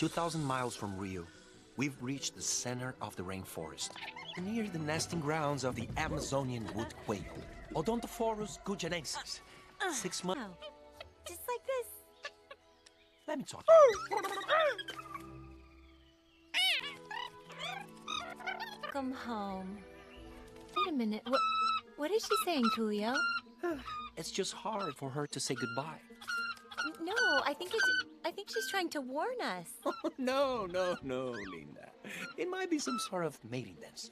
2,000 miles from Rio, we've reached the center of the rainforest, near the nesting grounds of the Amazonian wood quail, Odontophorus gujanensis. 6 months. Just like this. Let me talk. Come home. Wait a minute. What is she saying, Tulio? It's just hard for her to say goodbye. No, I think she's trying to warn us. No, Linda. It might be some sort of mating dance.